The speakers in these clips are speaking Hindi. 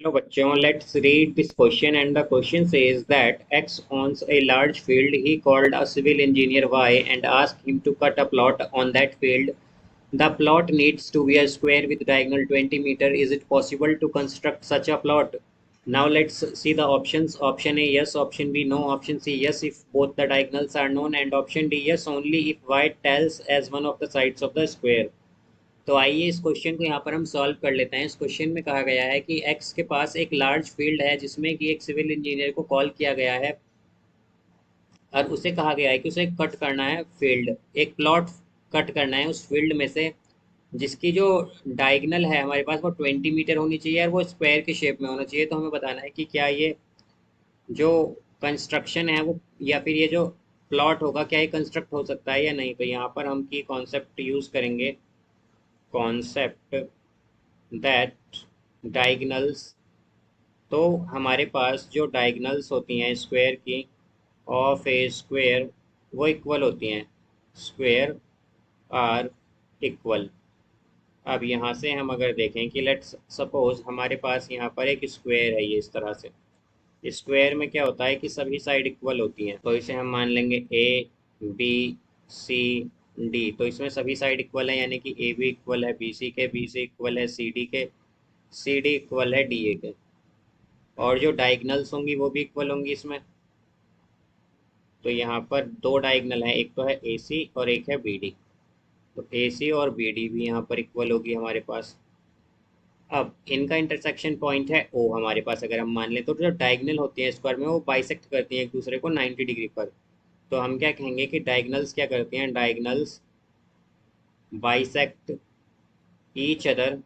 Hello bachon, let's read this question, and the question says that X owns a large field. He called a civil engineer Y and asked him to cut a plot on that field. The plot needs to be a square with diagonal 20 meter. Is it possible to construct such a plot? Now let's see the options. Option A yes, option B no, option C yes if both the diagonals are known, and option D yes only if Y tells as one of the sides of the square. तो आइए इस क्वेश्चन को यहाँ पर हम सॉल्व कर लेते हैं। इस क्वेश्चन में कहा गया है कि एक्स के पास एक लार्ज फील्ड है जिसमें कि एक सिविल इंजीनियर को कॉल किया गया है और उसे कहा गया है कि उसे कट करना है फील्ड, एक प्लॉट कट करना है उस फील्ड में से जिसकी जो डायगनल है हमारे पास वो 20 मीटर होनी चाहिए और वो स्क्वायर के शेप में होना चाहिए। तो हमें बताना है कि क्या ये जो कंस्ट्रक्शन है वो या फिर ये जो प्लॉट होगा क्या ये कंस्ट्रक्ट हो सकता है या नहीं। तो यहाँ पर हम की कॉन्सेप्ट यूज़ करेंगे, कॉन्सेप्ट दैट डायगनल्स। तो हमारे पास जो डायगनल्स होती हैं स्क्वायर की ऑफ ए स्क्वायर वो इक्वल होती हैं, स्क्वायर आर इक्वल। अब यहाँ से हम अगर देखें कि लेट्स सपोज हमारे पास यहाँ पर एक स्क्वायर है, ये इस तरह से स्क्वायर में क्या होता है कि सभी साइड इक्वल होती हैं। तो इसे हम मान लेंगे ए बी सी डी। तो इसमें सभी साइड इक्वल है, यानी कि ए बी इक्वल है बी सी के, बी सी इक्वल है सी डी के, सी डी इक्वल है डी ए के, और जो डायगनल्स होंगी वो भी इक्वल होंगी इसमें। तो यहाँ पर दो डायगनल है, एक तो है ए सी और एक है बी डी। तो ए सी और बी डी भी यहाँ पर इक्वल होगी हमारे पास। अब इनका इंटरसेक्शन पॉइंट है ओ हमारे पास, अगर हम मान लें तो जो डायगनल होती हैं स्क्वायर में वो बाइसेक्ट करती हैं एक दूसरे को 90 डिग्री पर। तो हम क्या कहेंगे कि डायगनल्स क्या करती हैं, diagonals bisect each other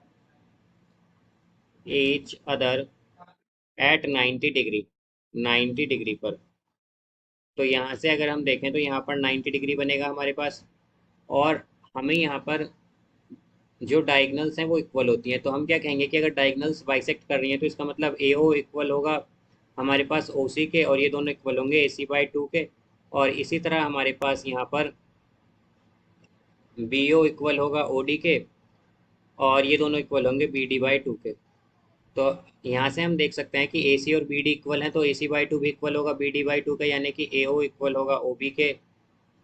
at 90 degree, 90 degree पर। तो यहाँ से अगर हम देखें तो यहाँ पर 90 डिग्री बनेगा हमारे पास, और हमें यहाँ पर जो डायगनल्स हैं वो इक्वल होती हैं। तो हम क्या कहेंगे कि अगर डायगनल्स बाइसेक्ट कर रही हैं तो इसका मतलब ए ओ इक्वल होगा हमारे पास ओ सी के, और ये दोनों इक्वल होंगे ए सी बाई टू के। और इसी तरह हमारे पास यहाँ पर बी ओ इक्वल होगा ओ डी के, और ये दोनों इक्वल होंगे बी डी बाई टू के। तो यहाँ से हम देख सकते हैं कि ए सी और बी डी इक्वल हैं, तो ए सी बाई टू भी इक्वल होगा बी डी बाई टू का, यानी कि ए ओ इक्वल होगा ओ बी के,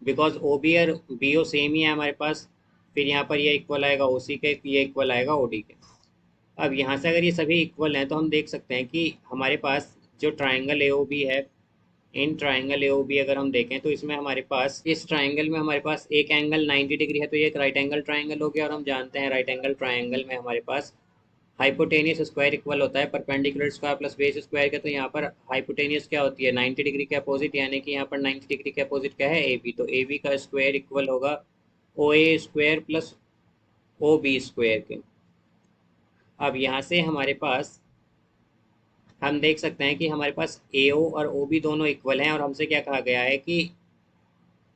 बिकॉज ओ बी और बी ओ सेम ही है हमारे पास। फिर यहाँ पर ये इक्वल आएगा ओ सी के, ये इक्वल आएगा ओ डी के। अब यहाँ से अगर ये सभी इक्वल हैं तो हम देख सकते हैं कि हमारे पास जो ट्राइंगल ए ओ बी है, in triangle A O B अगर हम देखें तो इसमें हमारे पास इस ट्राइंगल में हमारे पास एक एंगल 90 डिग्री है, तो ये एक राइट एंगल ट्राइंगल हो गया। और हम जानते हैं राइट एंगल ट्राइंगल में हमारे पास हाइपोटेनियस स्क्वायर इक्वल होता है perpendicular square plus base square का। तो यहाँ पर हाइपोटेनियस क्या होती है, 90 डिग्री के अपोजिट, यानी कि यहाँ पर 90 डिग्री के अपोजिट क्या है, ए बी। तो ए बी का स्क्वायर इक्वल होगा O A square plus O B square के। अब यहाँ से हमारे पास हम देख सकते हैं कि हमारे पास ए ओ और ओ बी दोनों इक्वल हैं, और हमसे क्या कहा गया है कि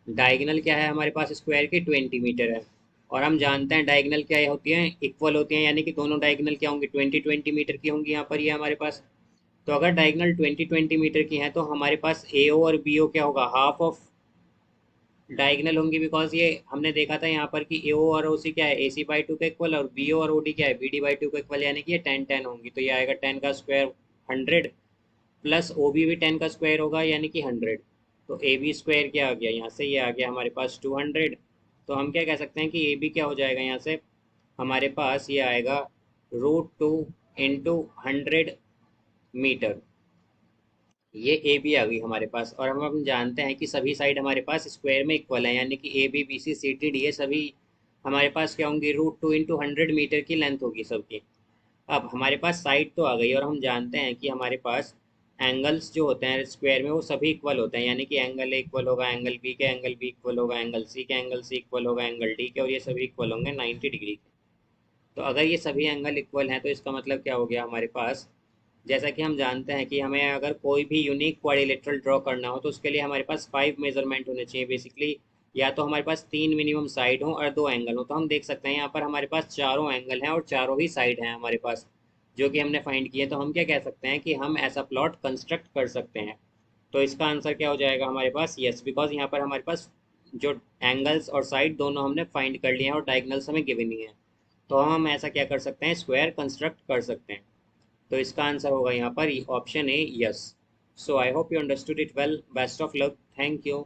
डायगनल क्या है हमारे पास स्क्वायर की 20 मीटर है। और हम जानते हैं डायगनल क्या होती हैं, इक्वल होती हैं, यानी कि दोनों डायगनल क्या होंगी 20 मीटर की होंगी यहाँ पर ये हमारे पास। तो अगर डायगनल 20 मीटर की है तो हमारे पास ए ओ और बी ओ क्या होगा, हाफ ऑफ डायगनल होंगी, बिकॉज ये हमने देखा था यहाँ पर कि ए ओ और ओ सी क्या है ए सी बाई टू का इक्वल, और बी ओ और ओ डी क्या है बी डी बाई टू का इक्वल, यानी कि ये 10 10 होंगी। तो ये आएगा 10 का स्क्वायर 100 प्लस ओ बी भी 10 का स्क्वायर होगा यानी कि 100। तो ए बी स्क्वायर क्या आ गया यहाँ से, ये आ गया हमारे पास 200। तो हम क्या कह सकते हैं कि ए बी क्या हो जाएगा यहाँ से, हमारे पास ये आएगा √2 इंटू 100 मीटर। ये ए बी आ गई हमारे पास, और हम जानते हैं कि सभी साइड हमारे पास स्क्वायर में इक्वल है, यानी कि A B B C C T D ये सभी हमारे पास क्या होंगी, √2 इंटू 100 मीटर की लेंथ होगी सबकी। अब हमारे पास साइड तो आ गई, और हम जानते हैं कि हमारे पास एंगल्स जो होते हैं स्क्वायर में वो सभी इक्वल होते हैं, यानी कि एंगल ए इक्वल होगा एंगल बी के, एंगल बी इक्वल होगा एंगल सी के, एंगल सी इक्वल होगा एंगल डी के, और ये सभी इक्वल होंगे 90 डिग्री के। तो अगर ये सभी एंगल इक्वल हैं तो इसका मतलब क्या हो गया हमारे पास, जैसा कि हम जानते हैं कि हमें अगर कोई भी यूनिक क्वाड्रिलेटरल ड्रॉ करना हो तो उसके लिए हमारे पास 5 मेजरमेंट होने चाहिए बेसिकली। या तो हमारे पास 3 मिनिमम साइड हो और 2 एंगल हो। तो हम देख सकते हैं यहाँ पर हमारे पास चारों एंगल हैं और चारों ही साइड हैं हमारे पास जो कि हमने फाइंड किए। तो हम क्या कह सकते हैं कि हम ऐसा प्लॉट कंस्ट्रक्ट कर सकते हैं। तो इसका आंसर क्या हो जाएगा हमारे पास, यस, बिकॉज यहाँ पर हमारे पास जो एंगल्स और साइड दोनों हमने फाइंड कर लिए हैं और डायगनल्स हमें गिवन ही है। तो हम ऐसा क्या कर सकते हैं, स्क्वायर कंस्ट्रक्ट कर सकते हैं। तो इसका आंसर होगा यहाँ पर option A, yes. So I hope you understood it well. Best of luck. Thank you.